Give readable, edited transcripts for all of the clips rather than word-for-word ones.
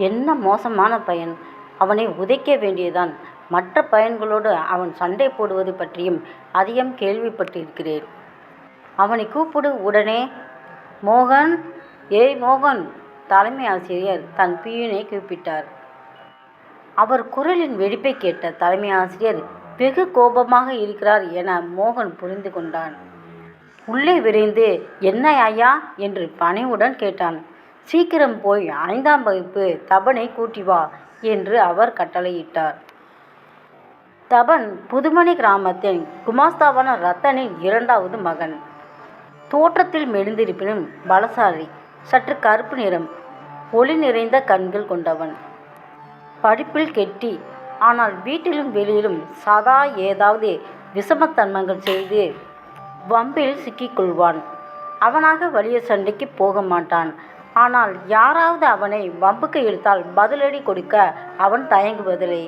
என்ன மோசமான பையன்! அவனை உதைக்க வேண்டியதுதான். மற்ற பையன்களோடு அவன் சண்டை போடுவது பற்றியும் அதிகம் கேள்விப்பட்டிருக்கிறேன். அவனை கூப்பிடு உடனே. மோகன்! ஏய் மோகன்! தலைமை ஆசிரியர் தன் பியூனை கூப்பிட்டார். அவர் குரலின் வெடிப்பை கேட்ட தலைமை ஆசிரியர் வெகு கோபமாக இருக்கிறார் என மோகன் புரிந்து கொண்டான். உள்ளே விரைந்து, என்ன ஐயா என்று பணிவுடன் கேட்டான். சீக்கிரம் போய் 5ஆம் வகுப்பு தபனை கூட்டி வா என்று அவர் கட்டளையிட்டார். தபன் புதுமணி கிராமத்தின் குமாஸ்தாவான ரத்தனின் 2வது மகன். தோற்றத்தில் மெலிந்திருப்பினும் பலசாலி, சற்று கருப்பு நிறம், ஒளி நிறைந்த கண்கள் கொண்டவன். படிப்பில் கெட்டி, ஆனால் வீட்டிலும் வெளியிலும் சதா ஏதாவது விஷமத்தன்மங்கள் செய்து வம்பில் சிக்கிக்கொள்வான். அவனாக வலிய சண்டைக்கு போக மாட்டான். ஆனால் யாராவது அவனை வம்புக்கு இழுத்தால் பதிலடி கொடுக்க அவன் தயங்குவதில்லை.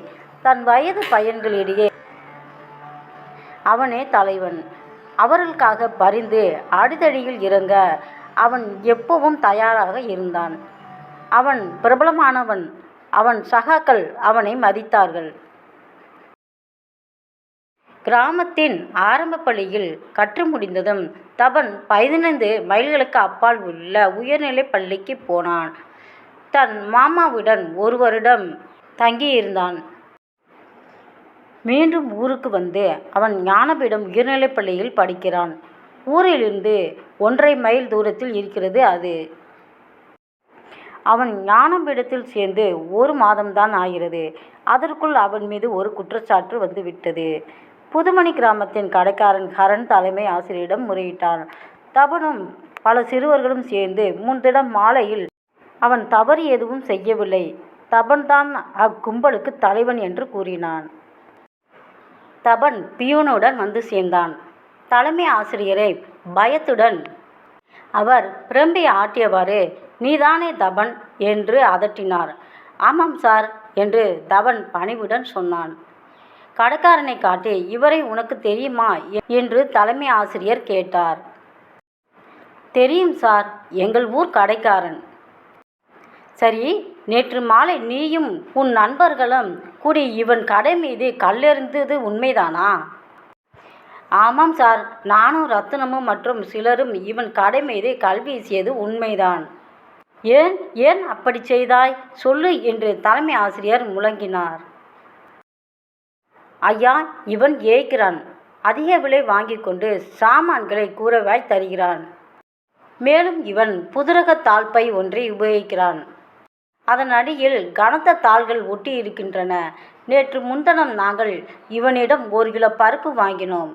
தன் வயது பையன்களிடையே அவனே தலைவன். அவர்களுக்காக பரிந்து அடிதடியில் இறங்க அவன் எப்பவும் தயாராக இருந்தான். அவன் பிரபலமானவன். அவன் சகாக்கள் அவனை மதித்தார்கள். கிராமத்தின் ஆரம்ப பள்ளியில் கற்று முடிந்ததும் தபன் 15 மைல்களுக்கு அப்பால் உள்ள உயர்நிலைப் பள்ளிக்கு போனான். தன் மாமாவுடன் 1 வருடம் தங்கியிருந்தான். மீண்டும் ஊருக்கு வந்து அவன் ஞானபீடம் உயர்நிலைப் பள்ளியில் படிக்கிறான். ஊரிலிருந்து 1½ மைல் தூரத்தில் இருக்கிறது அது. அவன் ஞானபீடத்தில் சேர்ந்து 1 மாதம்தான் ஆகிறது. அதற்குள் அவன் மீது ஒரு குற்றச்சாட்டு வந்துவிட்டது. புதுமணி கிராமத்தின் கடைக்காரன் ஹரன் தலைமை ஆசிரியரிடம் முறையிட்டான். தபனும் பல சிறுவர்களும் சேர்ந்து முன்தினம் மாலையில் அவன் தவறு எதுவும் செய்யவில்லை, தபன்தான் அக்கும்பலுக்கு தலைவன் என்று கூறினான். தபன் பியூனுடன் வந்து சேர்ந்தான். தலைமை ஆசிரியரை பயத்துடன் அவர் பிரம்பை ஆட்டியவாறு, நீதானே தபன் என்று அதட்டினார். ஆமாம் சார் என்று தபன் பணிவுடன் சொன்னான். கடைக்காரனை காட்டி, இவரை உனக்கு தெரியுமா என்று தலைமை ஆசிரியர் கேட்டார். தெரியும் சார், எங்கள் ஊர் கடைக்காரன். சரி, நேற்று மாலை நீயும் உன் நண்பர்களும் கூடி இவன் கடை மீது கல்லெறிந்தது உண்மைதானா? ஆமாம் சார், நானும் ரத்தினமும் மற்றும் சிலரும் இவன் கடை மீது கல் வீசியது உண்மைதான். ஏன் ஏன் அப்படி செய்தாய் சொல்லு என்று தலைமை ஆசிரியர் முழங்கினார். ஐயா, இவன் ஏய்க்கிறான். அதிக விலை வாங்கி கொண்டு சாமான்களை கூறவாய் தருகிறான். மேலும் இவன் புதுரக தாழ்பை ஒன்றை உபயோகிக்கிறான். அதன் அடியில் கனத்த தாள்கள் ஒட்டி இருக்கின்றன. நேற்று முன்தினம் நாங்கள் இவனிடம் 1 கிலோ பருப்பு வாங்கினோம்.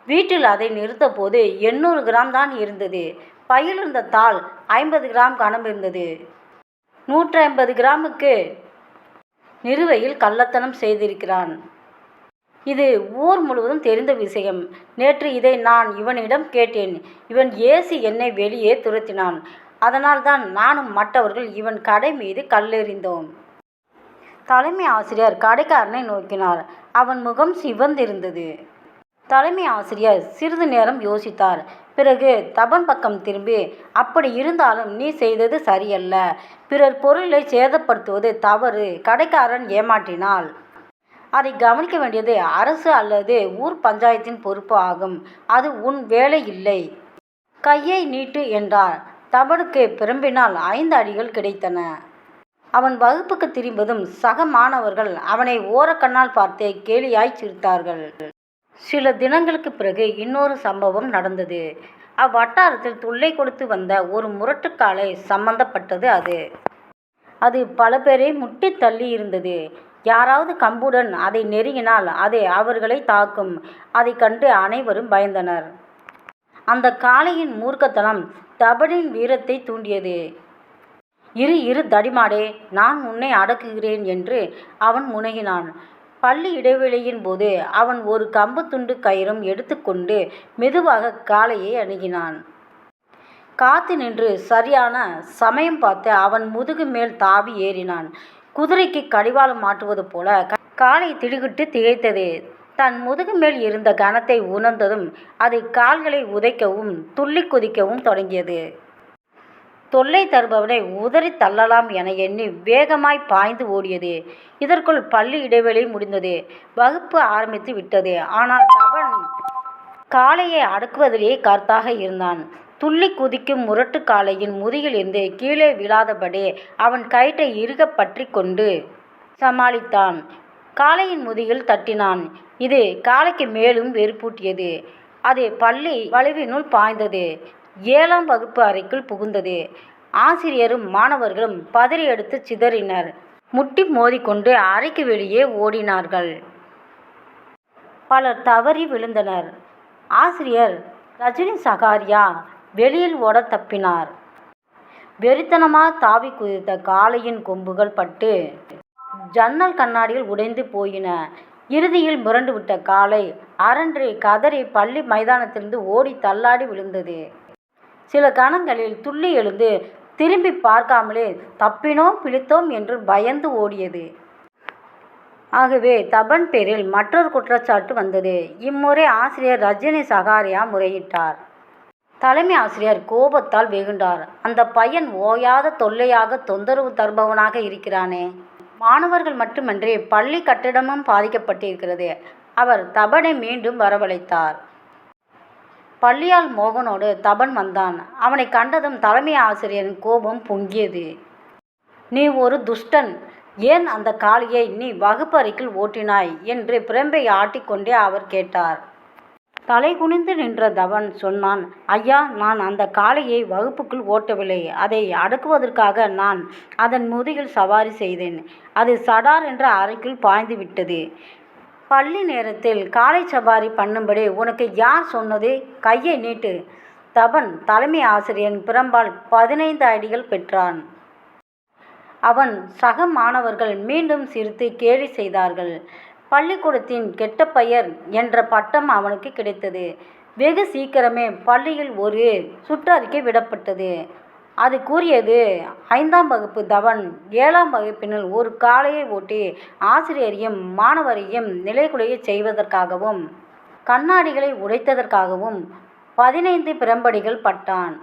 வீட்டில் அதை நிறுத்த போது 800 கிராம் தான் இருந்தது. பையில் இருந்த தாள் 50 கிராம் கனம் இருந்தது. 150 கிராமுக்கு நிறுவையில் கள்ளத்தனம் செய்திருக்கிறான். இது ஊர் முழுவதும் தெரிந்த விஷயம். நேற்று இதை நான் இவனிடம் கேட்டேன். இவன் ஏசி என்னை வெளியே துரத்தினான். அதனால்தான் நானும் மற்றவர்கள் இவன் கடை மீது கல்லெறிந்தோம். தலைமை ஆசிரியர் கடைக்காரனை நோக்கினார். அவன் முகம் சிவந்திருந்தது. தலைமை ஆசிரியர் சிறிது நேரம் யோசித்தார். பிறகு தபன் பக்கம் திரும்பி, அப்படி இருந்தாலும் நீ செய்தது சரியல்ல. பிறர் பொருளை சேதப்படுத்துவது தவறு. கடைக்காரன் ஏமாற்றினால் அதை கவனிக்க வேண்டியது அரசு அல்லது ஊர் பஞ்சாயத்தின் பொறுப்பு ஆகும். அது உன் வேலை இல்லை. கையை நீட்டு என்றார். தபனுக்கு பிரம்பினால் 5 அடிகள் கிடைத்தன. அவன் வகுப்புக்கு திரும்பதும் சக மாணவர்கள் அவனை ஓரக்கண்ணால் பார்த்து கேலியாய் சிரித்தார்கள். சில தினங்களுக்கு பிறகு இன்னொரு சம்பவம் நடந்தது. அவ்வட்டாரத்தில் தொல்லை கொடுத்து வந்த ஒரு முரட்டுக்காலை சம்பந்தப்பட்டது அது. அது பல பேரை முட்டி தள்ளி இருந்தது. யாராவது கம்புடன் அதை நெருங்கினால் அது அவர்களை தாக்கும். அதை கண்டு அனைவரும் பயந்தனர். அந்த காளையின் மூர்க்கத்தனம் தபனின் வீரத்தை தூண்டியது. இரு தடிமாடே, நான் உன்னை அடக்குகிறேன் என்று அவன் முனகினான். பள்ளி இடைவெளியின் போது அவன் ஒரு கம்பு துண்டு கயிறும் எடுத்துக்கொண்டு மெதுவாக காளையை அணுகினான். காத்து நின்று சரியான சமயம் பார்த்து அவன் முதுகு மேல் தாவி ஏறினான். குதிரைக்கு கடிவாளம் மாட்டுவது போல காளை திடுகிட்டு திகைத்தது. தன் முதுகு மேல் இருந்த கனத்தை உணர்ந்ததும் அது கால்களை உதைக்கவும் துள்ளி குதிக்கவும் தொடங்கியது. தொல்லை தருபவனை உதறி தள்ளலாம் என எண்ணி வேகமாய் பாய்ந்து ஓடியது. இதற்குள் பள்ளி இடைவெளி முடிந்தது. வகுப்பு ஆரம்பித்து விட்டது. ஆனால் தபன் காளையை அடக்குவதிலேயே கருத்தாக இருந்தான். துள்ளி குதிக்கும் முரட்டு காளையின் முதுகிலிருந்து கீழே விழாதபடி அவன் கயிற்றை இறுக பற்றி கொண்டு சமாளித்தான். காளையின் முதுகில் தட்டினான். இது காளைக்கு மேலும் வெறுப்பூட்டியது. அது பள்ளி வளைவினுள் பாய்ந்தது. 7ஆம் வகுப்பு அறைக்குள் புகுந்தது. ஆசிரியரும் மாணவர்களும் பதறி எடுத்து சிதறினர். முட்டி மோதிக்கொண்டு அறைக்கு வெளியே ஓடினார்கள். பலர் தவறி விழுந்தனர். ஆசிரியர் ரஜினி சகாரியா வெளியில் ஓட தப்பினார். வெறித்தனமாக தாவி குதித்த காளையின் கொம்புகள் பட்டு ஜன்னல் கண்ணாடிகள் உடைந்து போயின. இறுதியில் முரண்டுவிட்ட காளை அரன்று கதறி பள்ளி மைதானத்திலிருந்து ஓடி தள்ளாடி விழுந்தது. சில கணங்களில் துள்ளி எழுந்து திரும்பி பார்க்காமலே தப்பினோம் பிடித்தோம் என்று பயந்து ஓடியது. ஆகவே தபன் பேரில் மற்றொரு குற்றச்சாட்டு வந்தது. இம்முறை ஆசிரியர் ரஜினி சகாரியா முறையிட்டார். தலைமை ஆசிரியர் கோபத்தால் வெகுண்டார். அந்த பையன் ஓயாத தொல்லையாக தொந்தரவு தருபவனாக இருக்கிறானே. மாணவர்கள் மட்டுமன்றி பள்ளி கட்டிடமும் பாதிக்கப்பட்டிருக்கிறது. அவர் தபனை மீண்டும் வரவழைத்தார். பள்ளியால் மோகனோடு தபன் வந்தான். அவனை கண்டதும் தலைமை ஆசிரியரின் கோபம் பொங்கியது. நீ ஒரு துஷ்டன், ஏன் அந்த காளையை நீ வகுப்பறைக்குள் ஓட்டினாய் என்று பிரம்பை ஆட்டிக்கொண்டே அவர் கேட்டார். தலை குனிந்து நின்ற தவன் சொன்னான், ஐயா, நான் அந்த காளையை வகுப்புக்குள் ஓட்டவில்லை. அதை அடக்குவதற்காக நான் அதன் முதுகில் சவாரி செய்தேன். அது சடார் என்ற அறைக்குள் பாய்ந்து விட்டது. பள்ளி நேரத்தில் காளை சவாரி பண்ணும்படி உனக்கு யார் சொன்னது? கையை நீட்டு. தபன் தலைமை ஆசிரியரின் பிரம்பால் 15 அடிகள் பெற்றான். அவன் சக மாணவர்கள் மீண்டும் சிரித்து கேலி செய்தார்கள். பள்ளிக்கூடத்தின் கெட்ட பெயர் என்ற பட்டம் அவனுக்கு கிடைத்தது. வெகு சீக்கிரமே பள்ளியில் ஒரு சுற்றறிக்கை விடப்பட்டது. அது கூறியது, 5ஆம் வகுப்பு தவன் 7ஆம் வகுப்பினுள் ஒரு காளையை ஓட்டி ஆசிரியரையும் மாணவரையும் நிலைகுலைய செய்வதற்காகவும் கண்ணாடிகளை உடைத்ததற்காகவும் 15 பிரம்படிகள் பட்டான்.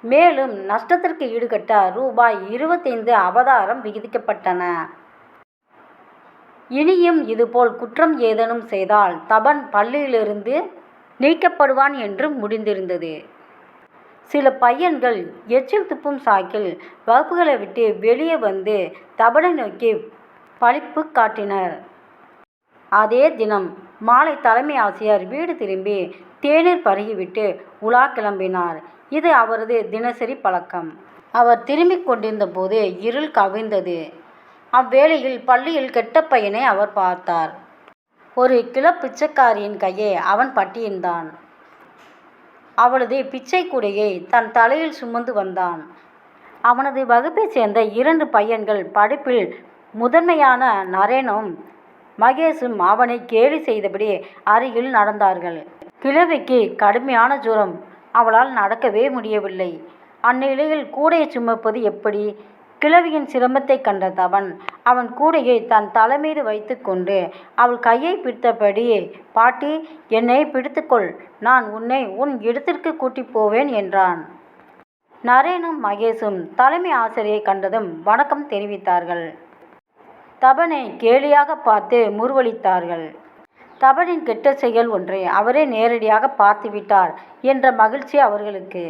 மேலும் நஷ்டத்திற்கு ஈடுகட்ட ரூபாய் 25 அபதாரம் விதிக்கப்பட்டன. இனியும் இதுபோல் குற்றம் ஏதேனும் செய்தால் தபன் பள்ளியிலிருந்து நீக்கப்படுவான் என்று முடிந்திருந்தது. சில பையன்கள் எச்சில் துப்பும் சாக்கில் வகுப்புகளை விட்டு வெளியே வந்து தபனை நோக்கி பழிப்பு காட்டினர். அதே தினம் மாலை தலைமை ஆசிரியர் வீடு திரும்பி தேநீர் பருகிவிட்டு உலா கிளம்பினார். இது அவரது தினசரி பழக்கம். அவர் திரும்பிக் கொண்டிருந்த போது இருள் கவிழ்ந்தது. அவ்வேளையில் பள்ளியில் கெட்ட பையனை அவர் பார்த்தார். ஒரு பிச்சைக்காரியின் கையை அவன் பட்டியிருந்தான். அவளது பிச்சை கூடையை தன் தலையில் சுமந்து வந்தான். அவனது வகுப்பைச் சேர்ந்த 2 பையன்கள் படிப்பில் முதன்மையான நரேனும் மகேஷும் அவனை கேலி செய்தபடி அருகில் நடந்தார்கள். கிழவிக்கு கடுமையான ஜுரம். அவளால் நடக்கவே முடியவில்லை. அந்நிலையில் கூடையை சுமப்பது எப்படி? கிழவியின் சிரமத்தை கண்ட தவன் அவன் கூடையை தன் தலைமீது வைத்து கொண்டு அவள் கையை பிடித்தபடி, பாட்டி, என்னை பிடித்துக்கொள், நான் உன்னை உன் இடத்திற்கு கூட்டிப் போவேன் என்றான். நரேனும் மகேஷும் தலைமை ஆசிரியை கண்டதும் வணக்கம் தெரிவித்தார்கள். தபனை கேலியாக பார்த்து முறுவலித்தார்கள். தபனின் கெட்ட செயல் ஒன்றை அவரே நேரடியாக பார்த்துவிட்டார் என்ற மகிழ்ச்சி அவர்களுக்கு.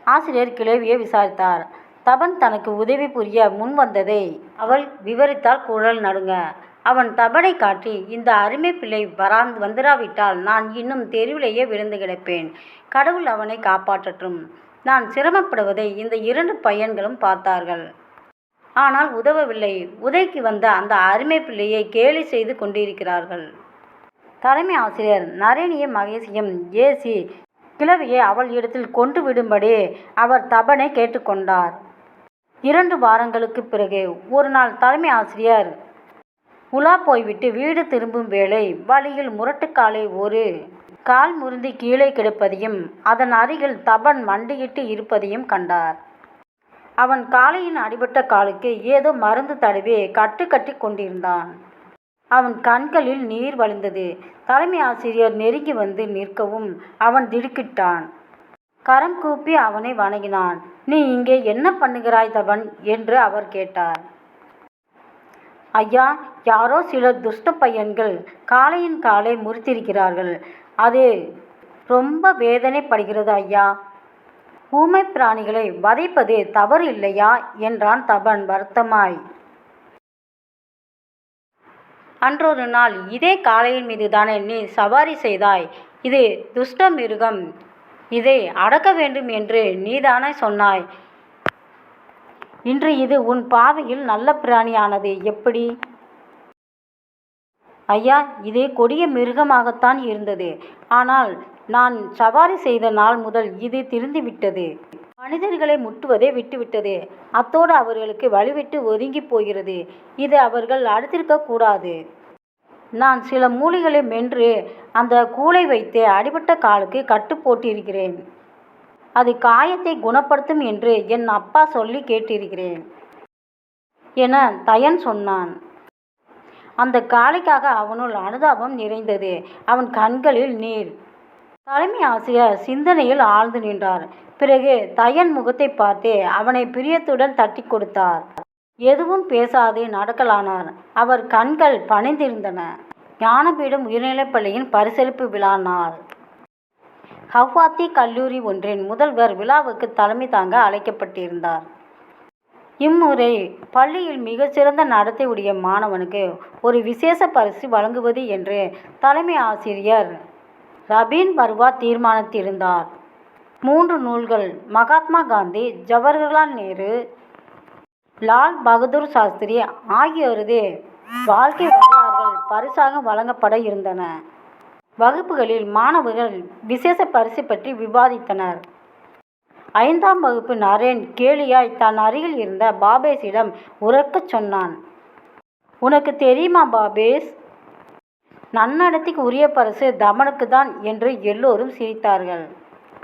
ஆசிரியர் கிழவியை விசாரித்தார். தபன் தனக்கு உதவி புரிய முன் வந்ததை அவள் விவரித்தால் குரல் நடுங்க. அவன் தபனை காட்டி, இந்த அருமை பிள்ளை வந்துராவிட்டால் நான் இன்னும் தெருவிலேயே விழுந்து கிடப்பேன். கடவுள் அவனை காப்பாற்றட்டும். நான் சிரமப்படுவதை இந்த 2 பையன்களும் பார்த்தார்கள். ஆனால் உதவவில்லை. உதவிக்கு வந்த அந்த அருமை பிள்ளையை கேலி செய்து கொண்டிருக்கிறார்கள். தலைமை ஆசிரியர் நரேனியும் மகேஷையும் ஏசி கிழவியை அவள் இடத்தில் கொண்டு விடும்படி அவர் தபனை கேட்டுக்கொண்டார். 2 வாரங்களுக்கு பிறகு ஒரு நாள் தலைமை ஆசிரியர் உலா போய்விட்டு வீடு திரும்பும் வேளை வழியில் முரட்டுக்காலை ஒரு கால் முறிந்து கீழே கிடப்பதையும் அதன் அருகில் தபன் மண்டியிட்டு இருப்பதையும் கண்டார். அவன் காளையின் அடிபட்ட காலுக்கு ஏதோ மருந்து தடவி கட்டி கொண்டிருந்தான். அவன் கண்களில் நீர் வழிந்தது. தலைமை ஆசிரியர் நெருங்கி வந்து நிற்கவும் அவன் திடுக்கிட்டான். கரம் கூப்பி அவனை வணங்கினான். நீ இங்கே என்ன பண்ணுகிறாய் தபன் என்று அவர் கேட்டார். ஐயா, யாரோ சில துஷ்ட பையன்கள் காளையின் காலை முறித்திருக்கிறார்கள். அது ரொம்ப வேதனைப்படுகிறது ஐயா. ஊமை பிராணிகளை வதைப்பது தவறு இல்லையா என்றான் தபன் வருத்தமாய். அன்றொரு நாள் இதே காளையின் மீதுதானே நீ சவாரி செய்தாய்? இது துஷ்ட மிருகம், இதை அடக்க வேண்டும் என்று நீதானே சொன்னாய். இன்று இது உன் பார்வையில் நல்ல பிராணியானது எப்படி? ஐயா, இது கொடிய மிருகமாகத்தான் இருந்தது. ஆனால் நான் சவாரி செய்த நாள் முதல் இது திருந்திவிட்டது. மனிதர்களை முட்டுவதை விட்டுவிட்டது. அத்தோடு அவர்களுக்கு வழிவிட்டு ஒதுங்கி போகிறது. இது அவர்கள் அடுத்திருக்க கூடாது. நான் சில மூலிகளை மென்று அந்த கூளை வைத்து அடிபட்ட காலுக்கு கட்டு போட்டிருக்கிறேன். அது காயத்தை குணப்படுத்தும் என்று என் அப்பா சொல்லி கேட்டிருக்கிறேன் என தயன் சொன்னான். அந்த காளைக்காக அவனுள் அனுதாபம் நிறைந்தது. அவன் கண்களில் நீர். தலைமை ஆசிரியர் சிந்தனையில் ஆழ்ந்து நின்றார். பிறகு தயன் முகத்தை பார்த்து அவனை பிரியத்துடன் தட்டி கொடுத்தார். எதுவும் பேசாது நடக்கலானார். அவர் கண்கள் பணிந்திருந்தன. ஞானபீடம் உயர்நிலைப்பள்ளியின் பரிசளிப்பு விழா நாள். ஹவ்வாத்தி கல்லூரி ஒன்றின் முதல்வர் விழாவுக்கு தலைமை தாங்க அழைக்கப்பட்டிருந்தார். இம்முறை பள்ளியில் மிகச்சிறந்த நடத்தை உடைய மாணவனுக்கு ஒரு விசேஷ பரிசு வழங்குவது என்று தலைமை ஆசிரியர் ரபீன் பர்வா தீர்மானித்திருந்தார். 3 நூல்கள், மகாத்மா காந்தி, ஜவஹர்லால் நேரு, லால் பகதூர் சாஸ்திரி ஆகியோரது வாழ்க்கை வரலாறுகள் பரிசாக வழங்கப்பட இருந்தன. வகுப்புகளில் மாணவர்கள் விசேஷ பரிசு பற்றி விவாதித்தனர். 5ஆம் வகுப்பு நரேன் கேலியாய் தன் அருகில் இருந்த பாபேஸிடம் உரக்கச் சொன்னான். உனக்கு தெரியுமா பாபேஸ், நன்னடத்தைக்கு உரிய பரிசு தமனுக்கு தான் என்று எல்லோரும் சிரித்தார்கள்.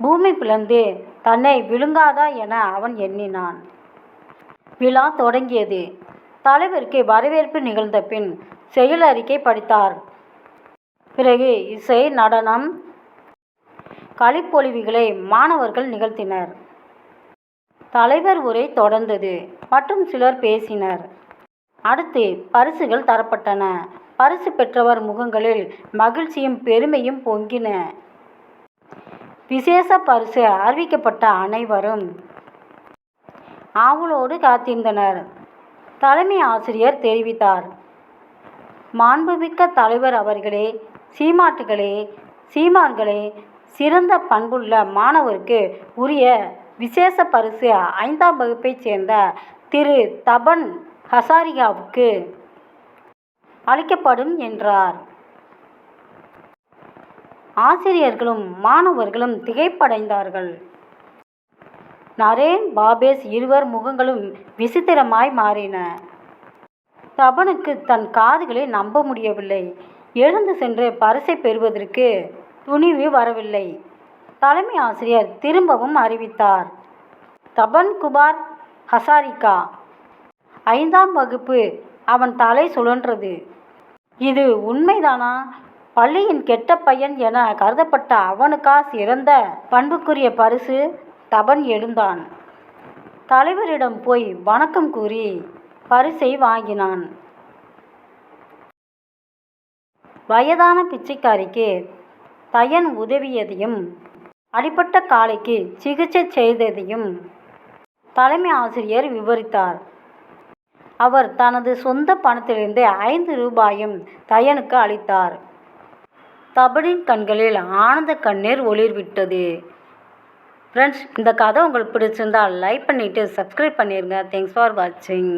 பூமி பிளந்து தன்னை விழுங்காதா என அவன் எண்ணினான். விழா தொடங்கியது. தலைவருக்கு வரவேற்பு நிகழ்ந்த பின் செயல் அறிக்கை படித்தார். பிறகு இசை, நடனம், களிப்பொழிவுகளை மாணவர்கள் நிகழ்த்தினர். தலைவர் உரை தொடர்ந்தது. மற்றும் சிலர் பேசினர். அடுத்து பரிசுகள் தரப்பட்டன. பரிசு பெற்றவர் முகங்களில் மகிழ்ச்சியும் பெருமையும் பொங்கின. விசேஷ பரிசு அறிவிக்கப்பட்ட அனைவரும் ஆவலோடு காத்திருந்தனர். தலைமை ஆசிரியர் தெரிவித்தார். மாண்புமிக்க தலைவர் அவர்களே, சீமான்களே, சிறந்த பண்புள்ள மாணவருக்கு உரிய விசேஷ பரிசு 5ஆம் வகுப்பைச் சேர்ந்த திரு தபன் ஹசாரிகாவுக்கு அளிக்கப்படும் என்றார். ஆசிரியர்களும் மாணவர்களும் திகைப்படைந்தார்கள். நரேன், பாபேஸ் இருவர் முகங்களும் விசித்திரமாய் மாறின. தபனுக்கு தன் காதுகளை நம்ப முடியவில்லை. எழுந்து சென்று பரிசை பெறுவதற்கு துணிவு வரவில்லை. தலைமை ஆசிரியர் திரும்பவும் அறிவித்தார். தபன் குமார் ஹசாரிகா 5ஆம் வகுப்பு. அவன் தலை சுழன்றது. இது உண்மைதானா? பள்ளியின் கெட்ட பையன் என கருதப்பட்ட அவனுக்கா சிறந்த பண்புக்குரிய பரிசு? தபன் எழுந்தான். தலைவரிடம் போய் வணக்கம் கூறி பரிசை வாங்கினான். வயதான பிச்சைக்காரிக்கு தயன் உதவியதையும் அடிபட்ட காளைக்கு சிகிச்சை செய்ததையும் தலைமை ஆசிரியர் விவரித்தார். அவர் தனது சொந்த பணத்திலிருந்து 5 ரூபாயும் தயனுக்கு அளித்தார். தபனின் கண்களில் ஆனந்த கண்ணீர் ஒளிர்விட்டது. ஃப்ரெண்ட்ஸ், இந்த கதை உங்களுக்கு பிடிச்சிருந்தால் லைக் பண்ணிவிட்டு சப்ஸ்கிரைப் பண்ணிடுங்க. தேங்க்ஸ் ஃபார் வாட்சிங்.